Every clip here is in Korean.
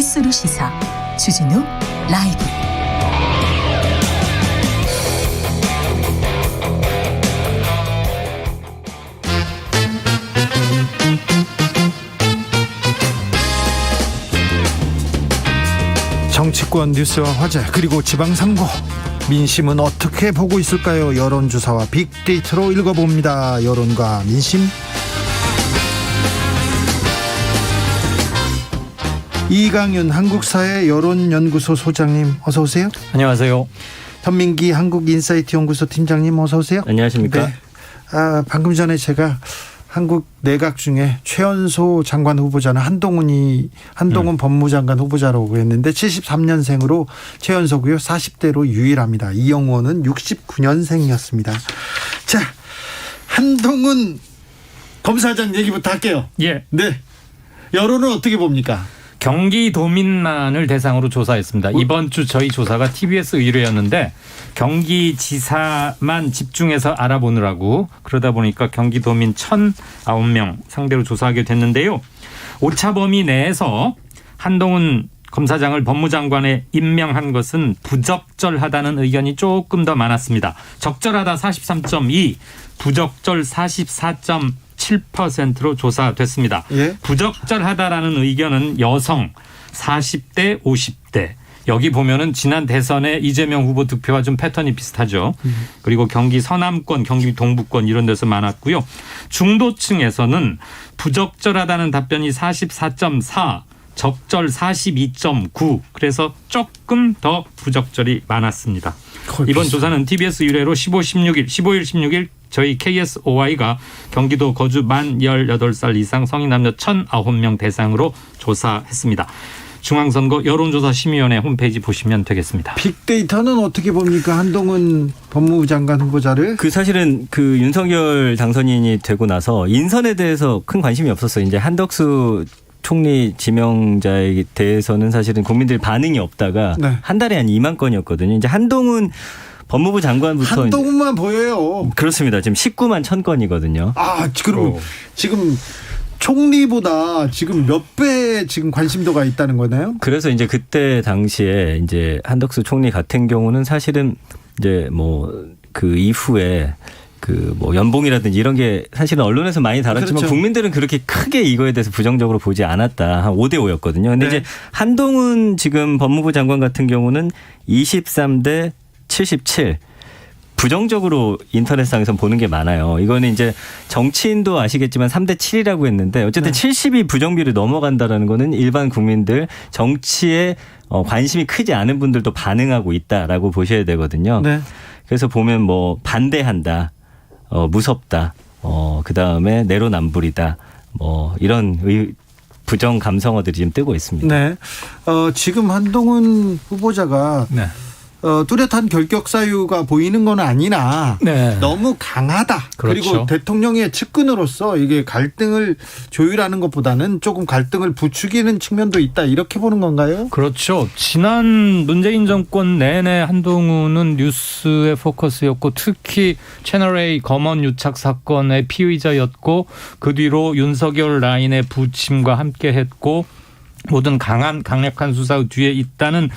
뉴스로 시사 주진우 라이브. 정치권 뉴스와 화제 그리고 지방선거 민심은 어떻게 보고 있을까요? 여론조사와 빅데이터로 읽어봅니다. 여론과 민심. 이강윤 한국사회 여론연구소 소장님 어서 오세요. 안녕하세요. 전민기 한국인사이트 연구소 팀장님 어서 오세요. 안녕하십니까. 네. 방금 전에 제가 한국 내각 중에 최연소 장관 후보자는 한동훈 법무장관 후보자라고 했는데 73년생으로 최연소고요. 40대로 유일합니다. 이영호는 69년생이었습니다. 자, 한동훈 검사장 얘기부터 할게요. 예. 네. 여론은 어떻게 봅니까? 경기도민만을 대상으로 조사했습니다. 이번 주 저희 조사가 TBS 의뢰였는데 경기지사만 집중해서 알아보느라고 그러다 보니까 경기도민 1,009명 상대로 조사하게 됐는데요. 오차 범위 내에서 한동훈 검사장을 법무장관에 임명한 것은 부적절하다는 의견이 조금 더 많았습니다. 적절하다 43.2, 부적절 44.7%로 조사됐습니다. 예? 부적절하다라는 의견은 여성 40대 50대. 여기 보면은 지난 대선에 이재명 후보 득표와 좀 패턴이 비슷하죠. 그리고 경기 서남권, 경기 동부권 이런 데서 많았고요. 중도층에서는 부적절하다는 답변이 44.4, 적절 42.9. 그래서 조금 더 부적절이 많았습니다. 이번 조사는 TBS 의뢰로 15일, 16일 저희 KSOI가 경기도 거주 만 18살 이상 성인 남녀 1,009명 대상으로 조사했습니다. 중앙선거 여론조사 심의위원회 홈페이지 보시면 되겠습니다. 빅데이터는 어떻게 봅니까? 한동훈 법무부 장관 후보자를. 사실은 윤석열 당선인이 되고 나서 인선에 대해서 큰 관심이 없었어요. 이제 한덕수 총리 지명자에 대해서는 사실은 국민들 반응이 없다가 네. 한 달에 한 2만 건이었거든요. 이제 한동훈 법무부 장관부터 한동훈만 보여요. 그렇습니다. 지금 19만 1,000건이거든요. 그럼 지금 총리보다 지금 몇 배 지금 관심도가 있다는 거네요. 그래서 이제 그때 당시에 이제 한덕수 총리 같은 경우는 사실은 이제 그 이후에 연봉이라든지 이런 게 사실은 언론에서 많이 다뤘지만 그렇죠. 국민들은 그렇게 크게 이거에 대해서 부정적으로 보지 않았다. 한 5대 5였거든요. 근데 네. 이제 한동훈 지금 법무부 장관 같은 경우는 23대 77. 부정적으로 인터넷상에서 보는 게 많아요. 이거는 이제 정치인도 아시겠지만 3대 7이라고 했는데 어쨌든 네. 70이 부정비를 넘어간다라는 거는 일반 국민들 정치에 관심이 크지 않은 분들도 반응하고 있다라고 보셔야 되거든요. 네. 그래서 보면 반대한다, 무섭다, 그다음에 내로남불이다, 이런 부정 감성어들이 지금 뜨고 있습니다. 네. 지금 한동훈 후보자가 네. 뚜렷한 결격 사유가 보이는 건 아니나 네. 너무 강하다. 그렇죠. 그리고 대통령의 측근으로서 이게 갈등을 조율하는 것보다는 조금 갈등을 부추기는 측면도 있다. 이렇게 보는 건가요? 그렇죠. 지난 문재인 정권 내내 한동훈은 뉴스의 포커스였고 특히 채널A 검언 유착 사건의 피의자였고 그 뒤로 윤석열 라인의 부침과 함께했고 모든 강력한 수사 뒤에 있다는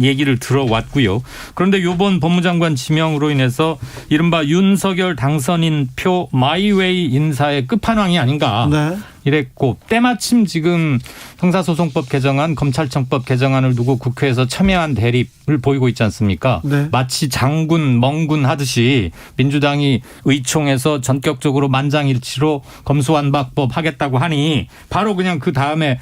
얘기를 들어왔고요. 그런데 이번 법무장관 지명으로 인해서 이른바 윤석열 당선인 표 마이웨이 인사의 끝판왕이 아닌가 네. 이랬고 때마침 지금 형사소송법 개정안, 검찰청법 개정안을 두고 국회에서 첨예한 대립을 보이고 있지 않습니까? 네. 마치 장군, 멍군 하듯이 민주당이 의총에서 전격적으로 만장일치로 검수완박법 하겠다고 하니 바로 그냥 그 다음에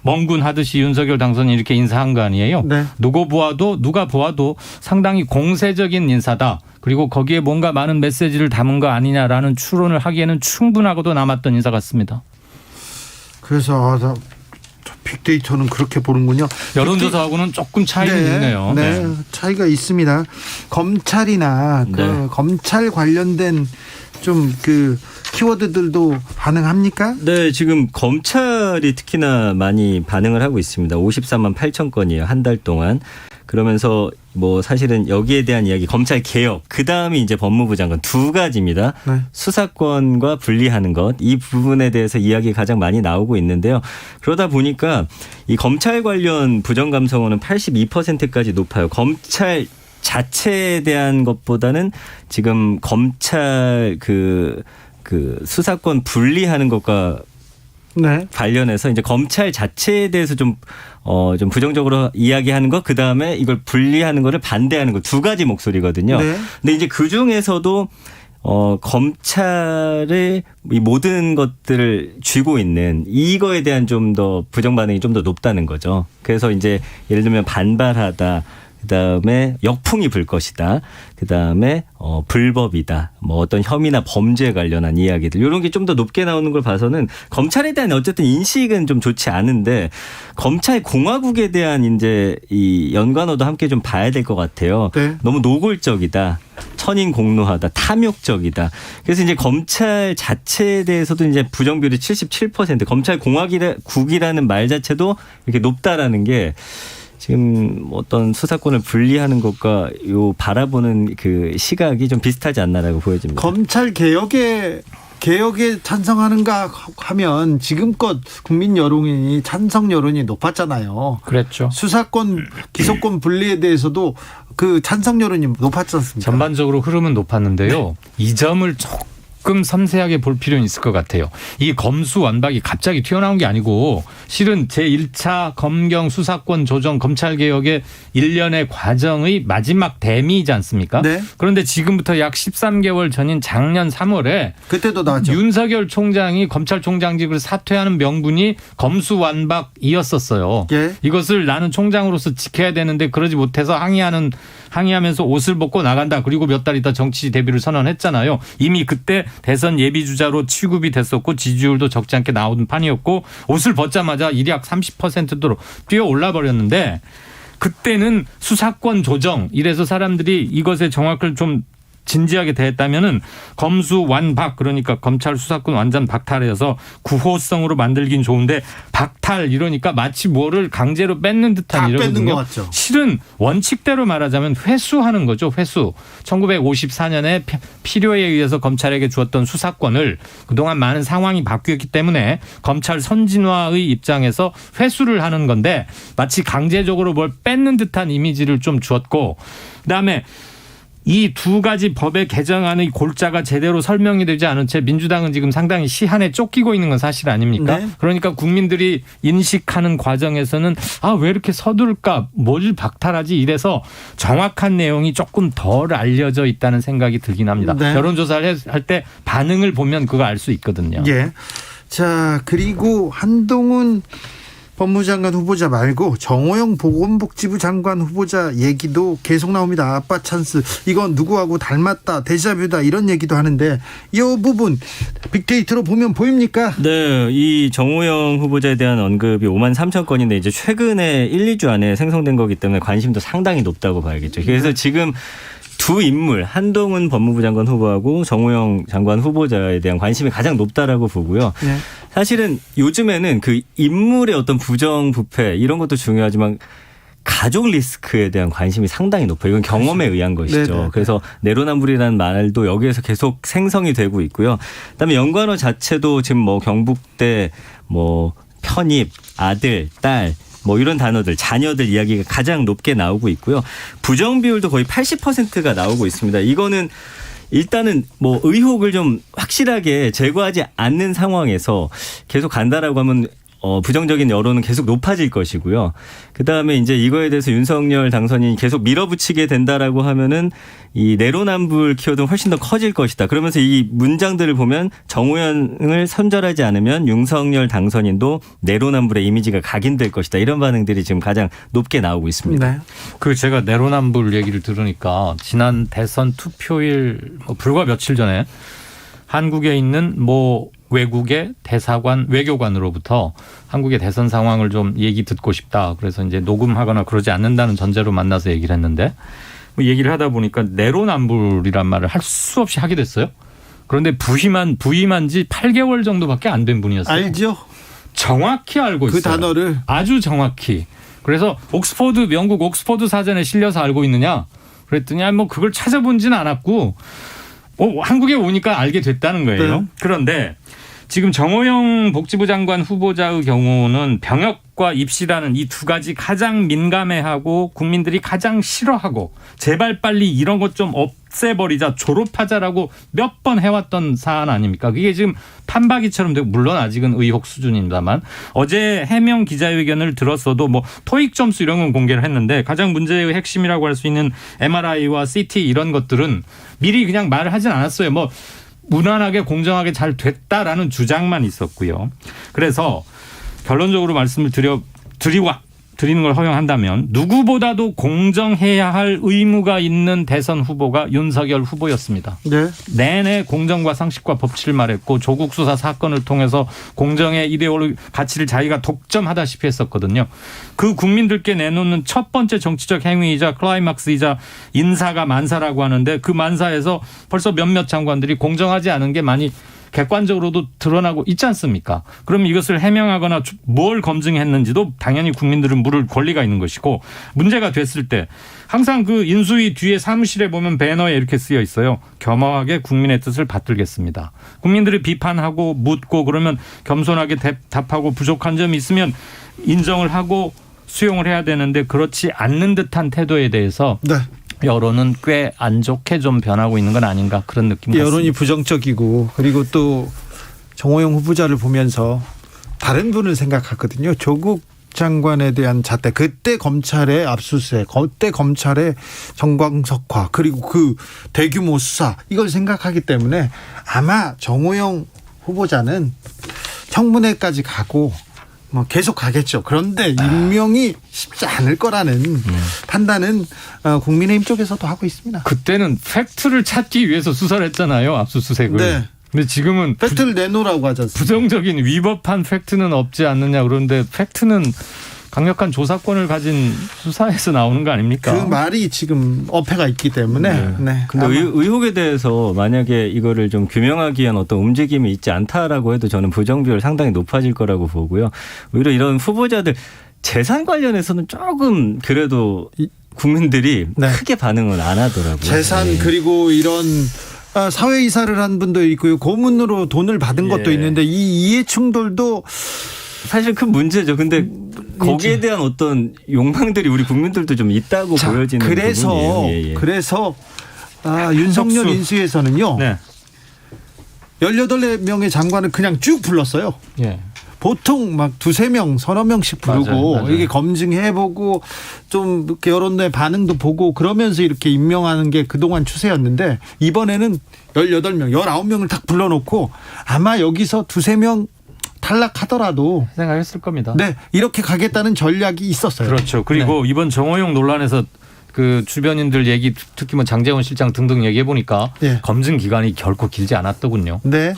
멍군 하듯이 윤석열 당선인이 이렇게 인사한 거 아니에요? 네. 누가 보아도 상당히 공세적인 인사다. 그리고 거기에 뭔가 많은 메시지를 담은 거 아니냐라는 추론을 하기에는 충분하고도 남았던 인사 같습니다. 그래서 빅데이터는 그렇게 보는군요. 여론조사하고는 조금 차이가 있네요. 네. 차이가 있습니다. 검찰이나 네. 검찰 관련된 좀 키워드들도 반응합니까? 네, 지금 검찰이 특히나 많이 반응을 하고 있습니다. 54만 8천 건이에요. 한 달 동안. 그러면서 뭐 사실은 여기에 대한 이야기 검찰 개혁 그다음이 이제 법무부 장관 두 가지입니다. 네. 수사권과 분리하는 것 이 부분에 대해서 이야기 가장 많이 나오고 있는데요. 그러다 보니까 이 검찰 관련 부정 감성어는 82%까지 높아요. 검찰 자체에 대한 것보다는 지금 검찰 그 수사권 분리하는 것과 네. 관련해서 이제 검찰 자체에 대해서 좀 부정적으로 이야기하는 것, 그 다음에 이걸 분리하는 것을 반대하는 것 두 가지 목소리거든요. 네. 근데 이제 그 중에서도 검찰의 이 모든 것들을 쥐고 있는 이거에 대한 좀 더 부정 반응이 좀 더 높다는 거죠. 그래서 이제 예를 들면 반발하다. 그다음에 역풍이 불 것이다. 그다음에 불법이다. 뭐 어떤 혐의나 범죄에 관련한 이야기들 이런 게 좀 더 높게 나오는 걸 봐서는 검찰에 대한 어쨌든 인식은 좀 좋지 않은데 검찰 공화국에 대한 이제 이 연관어도 함께 좀 봐야 될 것 같아요. 네. 너무 노골적이다. 천인공노하다. 탐욕적이다. 그래서 이제 검찰 자체에 대해서도 이제 부정 비율이 77%. 검찰 공화국이라는 말 자체도 이렇게 높다라는 게 지금 어떤 수사권을 분리하는 것과 요 바라보는 그 시각이 좀 비슷하지 않나라고 보여집니다. 검찰 개혁에 찬성하는가 하면 지금껏 국민 여론이 찬성 여론이 높았잖아요. 그랬죠. 수사권, 기소권 분리에 대해서도 그 찬성 여론이 높았지 않습니까? 전반적으로 흐름은 높았는데요. 이 점을 조금 섬세하게 볼 필요는 있을 것 같아요. 이 검수완박이 갑자기 튀어나온 게 아니고 실은 제1차 검경 수사권 조정 검찰개혁의 일련의 과정의 마지막 대미이지 않습니까? 네. 그런데 지금부터 약 13개월 전인 작년 3월에 그때도 나왔죠. 윤석열 총장이 검찰총장직을 사퇴하는 명분이 검수완박이었었어요. 예. 이것을 나는 총장으로서 지켜야 되는데 그러지 못해서 항의하면서 옷을 벗고 나간다. 그리고 몇 달 있다 정치 데뷔를 선언했잖아요. 이미 그때 대선 예비주자로 취급이 됐었고 지지율도 적지 않게 나오는 판이었고 옷을 벗자마자 일약 30%로 뛰어 올라 버렸는데 그때는 수사권 조정 이래서 사람들이 이것의 정확을 좀 진지하게 대했다면은 검수완박 그러니까 검찰 수사권 완전 박탈해서 구호성으로 만들긴 좋은데 박탈 이러니까 마치 뭐를 강제로 뺏는 듯한 이러거든요. 실은 원칙대로 말하자면 회수하는 거죠. 회수. 1954년에 필요에 의해서 검찰에게 주었던 수사권을 그동안 많은 상황이 바뀌었기 때문에 검찰 선진화의 입장에서 회수를 하는 건데 마치 강제적으로 뭘 뺏는 듯한 이미지를 좀 주었고 그다음에 이 두 가지 법의 개정안의 골자가 제대로 설명이 되지 않은 채 민주당은 지금 상당히 시한에 쫓기고 있는 건 사실 아닙니까? 네. 그러니까 국민들이 인식하는 과정에서는 왜 이렇게 서두를까? 뭘 박탈하지? 이래서 정확한 내용이 조금 덜 알려져 있다는 생각이 들긴 합니다. 네. 여론조사를 할 때 반응을 보면 그거 알 수 있거든요. 예. 자, 그리고 한동훈 법무장관 후보자 말고 정호영 보건복지부 장관 후보자 얘기도 계속 나옵니다. 아빠 찬스 이건 누구하고 닮았다 데자뷰다 이런 얘기도 하는데 이 부분 빅데이터로 보면 보입니까? 네. 이 정호영 후보자에 대한 언급이 5만 3천 건인데 이제 최근에 1, 2주 안에 생성된 거기 때문에 관심도 상당히 높다고 봐야겠죠. 그래서 지금 두 인물 한동훈 법무부 장관 후보하고 정호영 장관 후보자에 대한 관심이 가장 높다라고 보고요. 네. 사실은 요즘에는 그 인물의 어떤 부정부패 이런 것도 중요하지만 가족 리스크에 대한 관심이 상당히 높아요. 이건 경험에 의한 것이죠. 네네. 그래서 내로남불이라는 말도 여기에서 계속 생성이 되고 있고요. 그다음에 연관어 자체도 지금 뭐 경북대 뭐 편입 아들 딸 뭐 이런 단어들 자녀들 이야기가 가장 높게 나오고 있고요. 부정 비율도 거의 80%가 나오고 있습니다. 이거는 일단은 뭐 의혹을 좀 확실하게 제거하지 않는 상황에서 계속 간다라고 하면 부정적인 여론은 계속 높아질 것이고요. 그다음에 이제 이거에 대해서 윤석열 당선인이 계속 밀어붙이게 된다라고 하면은 이 내로남불 키워드는 훨씬 더 커질 것이다. 그러면서 이 문장들을 보면 정호영을 선절하지 않으면 윤석열 당선인도 내로남불의 이미지가 각인될 것이다. 이런 반응들이 지금 가장 높게 나오고 있습니다. 네. 그 제가 내로남불 얘기를 들으니까 지난 대선 투표일 불과 며칠 전에 한국에 있는 외국의 대사관 외교관으로부터 한국의 대선 상황을 좀 얘기 듣고 싶다. 그래서 이제 녹음하거나 그러지 않는다는 전제로 만나서 얘기를 했는데 얘기를 하다 보니까 내로남불이란 말을 할 수 없이 하게 됐어요. 그런데 부임한 지 8개월 정도밖에 안 된 분이었어요. 알죠. 정확히 알고 있어요. 그 단어를. 아주 정확히. 그래서 영국 옥스퍼드 사전에 실려서 알고 있느냐? 그랬더니 뭐 그걸 찾아본지는 않았고 한국에 오니까 알게 됐다는 거예요. 네. 그런데 지금 정호영 복지부 장관 후보자의 경우는 병역과 입시라는 이 두 가지 가장 민감해하고 국민들이 가장 싫어하고 제발 빨리 이런 것 좀 없애버리자, 졸업하자라고 몇 번 해왔던 사안 아닙니까? 그게 지금 판박이처럼 되고, 물론 아직은 의혹 수준입니다만 어제 해명 기자회견을 들었어도 뭐 토익 점수 이런 건 공개를 했는데 가장 문제의 핵심이라고 할 수 있는 MRI와 CT 이런 것들은 미리 그냥 말을 하진 않았어요. 뭐 무난하게 공정하게 잘 됐다라는 주장만 있었고요. 그래서 결론적으로 말씀을 드리는 걸 허용한다면 누구보다도 공정해야 할 의무가 있는 대선 후보가 윤석열 후보였습니다. 네. 내내 공정과 상식과 법치를 말했고 조국 수사 사건을 통해서 공정의 이데올로기 가치를 자기가 독점하다시피 했었거든요. 그 국민들께 내놓는 첫 번째 정치적 행위이자 클라이막스이자 인사가 만사라고 하는데 그 만사에서 벌써 몇몇 장관들이 공정하지 않은 게 많이 객관적으로도 드러나고 있지 않습니까? 그럼 이것을 해명하거나 뭘 검증했는지도 당연히 국민들은 물을 권리가 있는 것이고, 문제가 됐을 때 항상 그 인수위 뒤에 사무실에 보면 배너에 이렇게 쓰여 있어요. 겸허하게 국민의 뜻을 받들겠습니다. 국민들이 비판하고 묻고 그러면 겸손하게 답하고 부족한 점이 있으면 인정을 하고 수용을 해야 되는데 그렇지 않는 듯한 태도에 대해서 네. 여론은 꽤 안 좋게 좀 변하고 있는 건 아닌가 그런 느낌 같습니다. 여론이 부정적이고, 그리고 또 정호영 후보자를 보면서 다른 분을 생각하거든요. 조국 장관에 대한 잣대, 그때 검찰의 압수수색, 그때 검찰의 정광석화, 그리고 그 대규모 수사, 이걸 생각하기 때문에 아마 정호영 후보자는 청문회까지 가고 뭐 계속 가겠죠. 그런데 임명이 쉽지 않을 거라는 판단은 국민의힘 쪽에서도 하고 있습니다. 그때는 팩트를 찾기 위해서 수사를 했잖아요. 압수수색을. 네. 근데 지금은 팩트를 내놓으라고 하지 않습니까? 부정적인 위법한 팩트는 없지 않느냐. 그런데 팩트는 강력한 조사권을 가진 수사에서 나오는 거 아닙니까? 그 말이 지금 어폐가 있기 때문에. 네. 근데 의혹에 대해서 만약에 이거를 좀 규명하기 위한 어떤 움직임이 있지 않다라고 해도 저는 부정 비율 상당히 높아질 거라고 보고요. 오히려 이런 후보자들 재산 관련해서는 조금 그래도 국민들이 네. 크게 반응을 안 하더라고요. 재산 네. 그리고 이런 사회 이사를 한 분도 있고요. 고문으로 돈을 받은 것도 있는데 이 이해 충돌도 사실 큰 문제죠. 근데 거기에 대한 어떤 욕망들이 우리 국민들도 좀 있다고 보여지는 그래서 부분이에요. 그래서 윤석열 인수위에서는요. 네. 18명의 장관을 그냥 쭉 불렀어요. 예. 보통 막 2-3명, 서너 명씩 부르고 맞아요. 이게 검증해보고 좀 이렇게 여론의 반응도 보고 그러면서 이렇게 임명하는 게 그동안 추세였는데 이번에는 18명, 19명을 딱 불러놓고 아마 여기서 2-3명 탈락하더라도 생각했을 겁니다. 네, 이렇게 가겠다는 전략이 있었어요. 그렇죠. 그리고 이번 정호영 논란에서 그 주변인들 얘기, 특히 뭐 장제원 실장 등등 얘기해 보니까 검증 기간이 결코 길지 않았더군요. 네.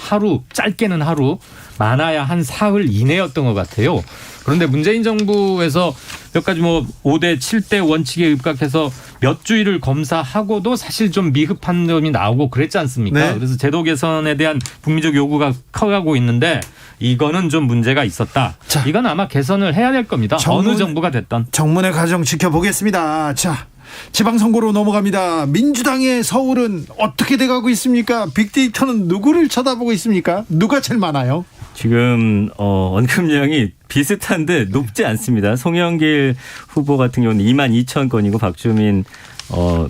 짧게는 하루, 많아야 한 사흘 이내였던 것 같아요. 그런데 문재인 정부에서 몇 가지 뭐 5대 7대 원칙에 입각해서 몇 주일을 검사하고도 사실 좀 미흡한 점이 나오고 그랬지 않습니까? 네. 그래서 제도 개선에 대한 국민적 요구가 커가고 있는데 이거는 좀 문제가 있었다. 자, 이건 아마 개선을 해야 될 겁니다. 어느 정부가 됐던. 정문의 과정 지켜보겠습니다. 자, 지방선거로 넘어갑니다. 민주당의 서울은 어떻게 돼가고 있습니까? 빅데이터는 누구를 쳐다보고 있습니까? 누가 제일 많아요? 지금 언급량이 비슷한데 높지 않습니다. 송영길 후보 같은 경우는 22,000건이고 박주민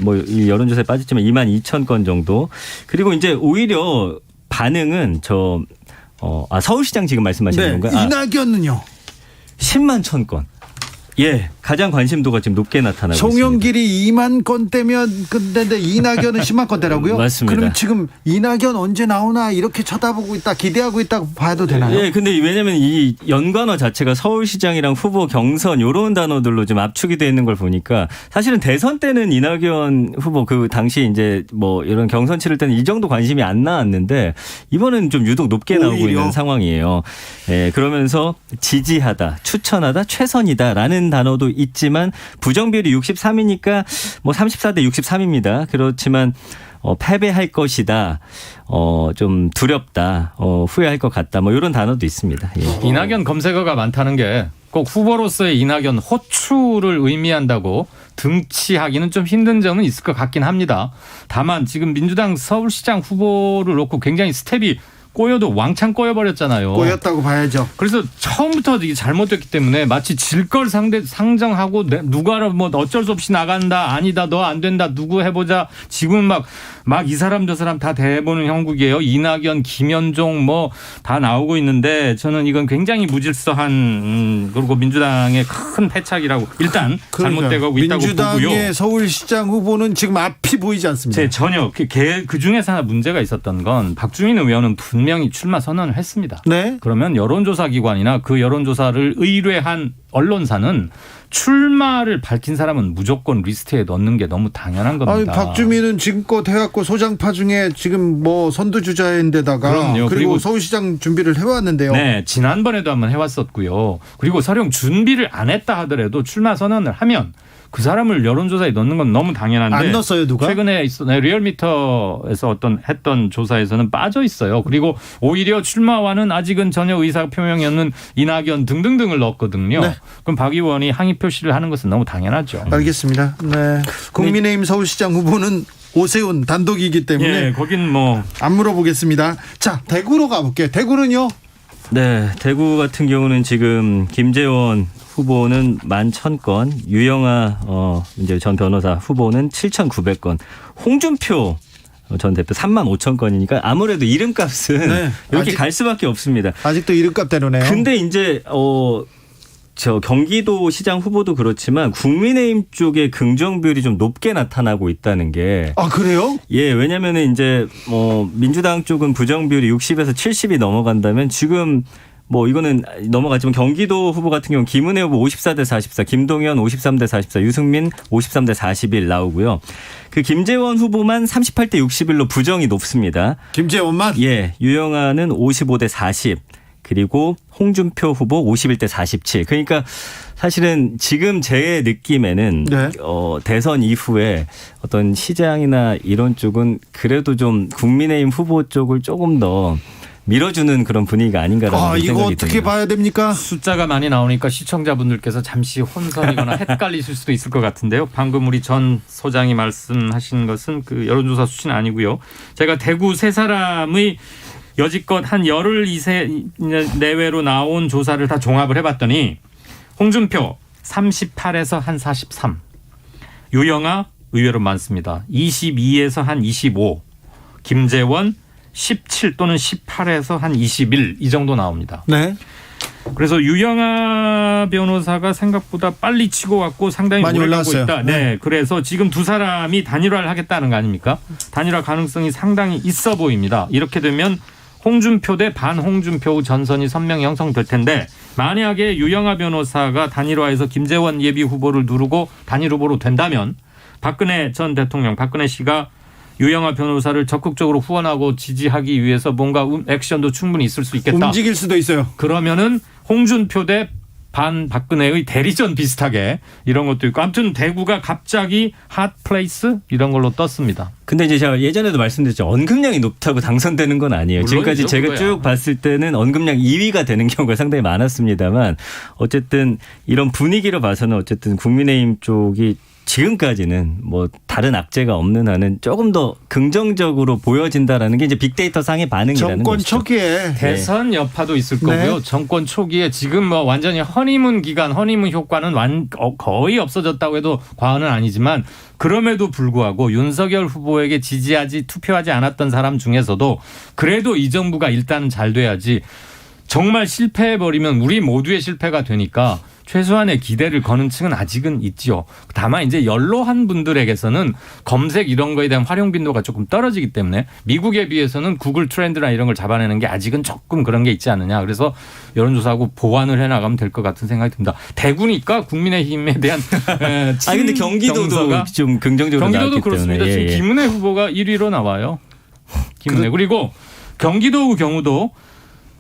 뭐 이 여론조사에 빠졌지만 22,000건 정도. 그리고 이제 오히려 반응은 서울시장 지금 말씀하시는 건가요? 이낙연은요? 10만 1,000건. 예, 가장 관심도가 지금 높게 나타나고 있습니다. 송영길이 2만 건대면 근데 이낙연은 10만 건대라고요? 맞습니다. 그럼 지금 이낙연 언제 나오나 이렇게 쳐다보고 있다, 기대하고 있다고 봐도 되나요? 예, 근데 왜냐면 이 연관어 자체가 서울시장이랑 후보 경선 이런 단어들로 좀 압축이 되어 있는 걸 보니까 사실은 대선 때는 이낙연 후보 그 당시 이제 뭐 이런 경선 치를 때는 이 정도 관심이 안 나왔는데 이번엔 좀 유독 높게 나오고 오히려. 있는 상황이에요. 예, 그러면서 지지하다, 추천하다, 최선이다라는 단어도 있지만 부정 비율이 63이니까 뭐 34대 63입니다. 그렇지만 패배할 것이다. 좀 두렵다. 후회할 것 같다. 뭐 이런 단어도 있습니다. 예. 이낙연 검색어가 많다는 게 꼭 후보로서의 이낙연 호추를 의미한다고 등치하기는 좀 힘든 점은 있을 것 같긴 합니다. 다만 지금 민주당 서울시장 후보를 놓고 굉장히 스텝이 꼬여도 왕창 꼬여버렸잖아요. 꼬였다고 봐야죠. 그래서 처음부터 이게 잘못됐기 때문에 마치 질 걸 상정하고 누가 뭐 어쩔 수 없이 나간다. 아니다. 너 안 된다. 누구 해보자. 지금 막 이 사람 저 사람 다 대보는 형국이에요. 이낙연, 김현종 뭐 다 나오고 있는데 저는 이건 굉장히 무질서한 그리고 민주당의 큰 패착이라고 일단 잘못되고 있다고 보고요. 민주당의 서울시장 후보는 지금 앞이 보이지 않습니다. 전혀 그 중에서 하나 문제가 있었던 건 박주민 의원은 분명히 출마 선언을 했습니다. 네. 그러면 여론조사 기관이나 그 여론조사를 의뢰한 언론사는 출마를 밝힌 사람은 무조건 리스트에 넣는 게 너무 당연한 겁니다. 박주민은 지금껏 해갖고 소장파 중에 지금 뭐 선두주자인데다가 그럼요. 그리고 서울시장 준비를 해왔는데요. 네, 지난번에도 한번 해왔었고요. 그리고 설령 준비를 안 했다 하더라도 출마 선언을 하면 그 사람을 여론조사에 넣는 건 너무 당연한데 안 넣었어요, 누가? 최근에 리얼미터에서 했던 조사에서는 빠져 있어요. 그리고 오히려 출마와는 아직은 전혀 의사 표명이 없는 이낙연 등등등을 넣었거든요. 네. 그럼 박 의원이 항의 표시를 하는 것은 너무 당연하죠. 알겠습니다. 네. 국민의힘 서울시장 후보는 오세훈 단독이기 때문에 예, 거긴 뭐 안 물어보겠습니다. 자, 대구로 가볼게요. 대구는요? 네, 대구 같은 경우는 지금 김재원 후보는 11,000건, 유영아 이제 전 변호사 후보는 7,900건, 홍준표 전 대표 35,000건이니까 아무래도 이름값은 네, 이렇게 갈 수밖에 없습니다. 아직도 이름값대로네요. 근데 이제 저 경기도 시장 후보도 그렇지만 국민의힘 쪽의 긍정 비율이 좀 높게 나타나고 있다는 게. 아, 그래요? 예, 왜냐면은 이제 민주당 쪽은 부정 비율이 60에서 70이 넘어간다면 지금 뭐 이거는 넘어갔지만 경기도 후보 같은 경우는 김은혜 후보 54대 44, 김동연 53대 44, 유승민 53대 41 나오고요. 그 김재원 후보만 38대 61로 부정이 높습니다. 김재원만? 예, 유영아는 55대 40. 그리고 홍준표 후보 51대 47. 그러니까 사실은 지금 제 느낌에는 네. 대선 이후에 어떤 시장이나 이런 쪽은 그래도 좀 국민의힘 후보 쪽을 조금 더 밀어주는 그런 분위기가 아닌가라는 생각이 듭니다. 이거 어떻게 봐야 됩니까? 숫자가 많이 나오니까 시청자분들께서 잠시 혼선이거나 헷갈리실 수도 있을 것 같은데요. 방금 우리 전 소장이 말씀하신 것은 그 여론조사 수치는 아니고요. 제가 대구 세 사람의 여지껏 한 열흘 이세 내외로 나온 조사를 다 종합을 해봤더니 홍준표 38에서 한 43, 유영아 의외로 많습니다. 22에서 한 25, 김재원 17 또는 18에서 한 21 이 정도 나옵니다. 네. 그래서 유영아 변호사가 생각보다 빨리 치고 왔고 상당히 많이 오래 가고 올라왔어요. 있다. 네. 그래서 지금 두 사람이 단일화를 하겠다는 거 아닙니까? 단일화 가능성이 상당히 있어 보입니다. 이렇게 되면 홍준표 대 반홍준표 전선이 선명히 형성될 텐데 만약에 유영아 변호사가 단일화해서 김재원 예비 후보를 누르고 단일 후보로 된다면 박근혜 전 대통령, 박근혜 씨가 유영아 변호사를 적극적으로 후원하고 지지하기 위해서 뭔가 액션도 충분히 있을 수 있겠다. 움직일 수도 있어요. 그러면은 홍준표 대 반박근혜의 대리전 비슷하게 이런 것도 있고 아무튼 대구가 갑자기 핫플레이스 이런 걸로 떴습니다. 근데 이제 제가 예전에도 말씀드렸죠. 언급량이 높다고 당선되는 건 아니에요. 물론이죠, 지금까지 제가 그거야. 쭉 봤을 때는 언급량 2위가 되는 경우가 상당히 많았습니다만 어쨌든 이런 분위기로 봐서는 어쨌든 국민의힘 쪽이 지금까지는 뭐 다른 악재가 없는 한은 조금 더 긍정적으로 보여진다라는 게 이제 빅데이터 상의 반응이라는 정권 것이죠. 초기에 대선 여파도 있을 네. 거고요. 정권 초기에 지금 뭐 완전히 허니문 기간, 허니문 효과는 거의 없어졌다고 해도 과언은 아니지만 그럼에도 불구하고 윤석열 후보에게 지지하지 투표하지 않았던 사람 중에서도 그래도 이 정부가 일단은 잘 돼야지 정말 실패해버리면 우리 모두의 실패가 되니까 최소한의 기대를 거는 층은 아직은 있지요. 다만 이제 연로한 분들에게서는 검색 이런 거에 대한 활용 빈도가 조금 떨어지기 때문에 미국에 비해서는 구글 트렌드나 이런 걸 잡아내는 게 아직은 조금 그런 게 있지 않느냐. 그래서 여론조사하고 보완을 해나가면 될 것 같은 생각이 듭니다. 대구니까 국민의힘에 대한 근데 경기도도 좀 긍정적으로 경기도도 나왔기 그렇습니다. 때문에. 지금 김은혜 후보가 1위로 나와요. 김은혜. 그리고 경기도 경우도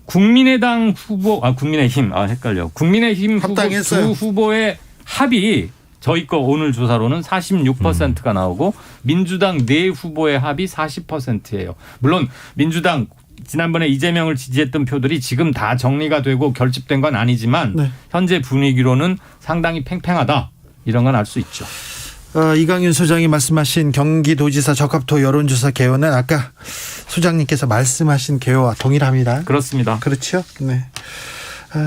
국민의당 후보, 국민의힘, 헷갈려. 국민의힘 후보 합당했어요. 두 후보의 합이 저희 거 오늘 조사로는 46%가 나오고 민주당 네 후보의 합이 40%예요. 물론 민주당 지난번에 이재명을 지지했던 표들이 지금 다 정리가 되고 결집된 건 아니지만 네. 현재 분위기로는 상당히 팽팽하다. 이런 건 알 수 있죠. 이강윤 소장이 말씀하신 경기도지사 적합도 여론조사 개요는 아까 소장님께서 말씀하신 개요와 동일합니다. 그렇습니다. 그렇죠? 네.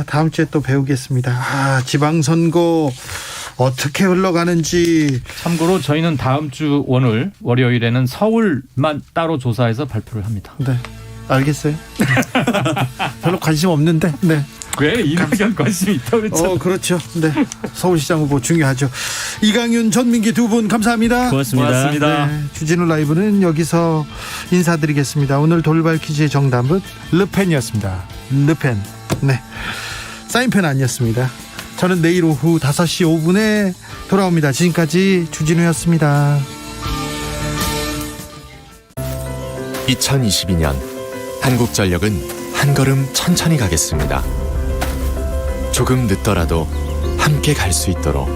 다음 주에 또 배우겠습니다. 지방선거 어떻게 흘러가는지. 참고로 저희는 다음 주 오늘 월요일에는 서울만 따로 조사해서 발표를 합니다. 네. 알겠어요. 별로 관심 없는데. 네. 왜 이낙연 관심이 있다고 그랬죠? 그렇죠. 네. 서울시장 후보 중요하죠. 이강윤, 전민기 두 분 감사합니다. 고맙습니다. 네, 주진우 라이브는 여기서 인사드리겠습니다. 오늘 돌발 퀴즈의 정답은 르펜이었습니다. 르펜. 네. 사인펜 아니었습니다. 저는 내일 오후 5시 5분에 돌아옵니다. 지금까지 주진우였습니다. 2022년 한국전력은 한 걸음 천천히 가겠습니다. 조금 늦더라도 함께 갈 수 있도록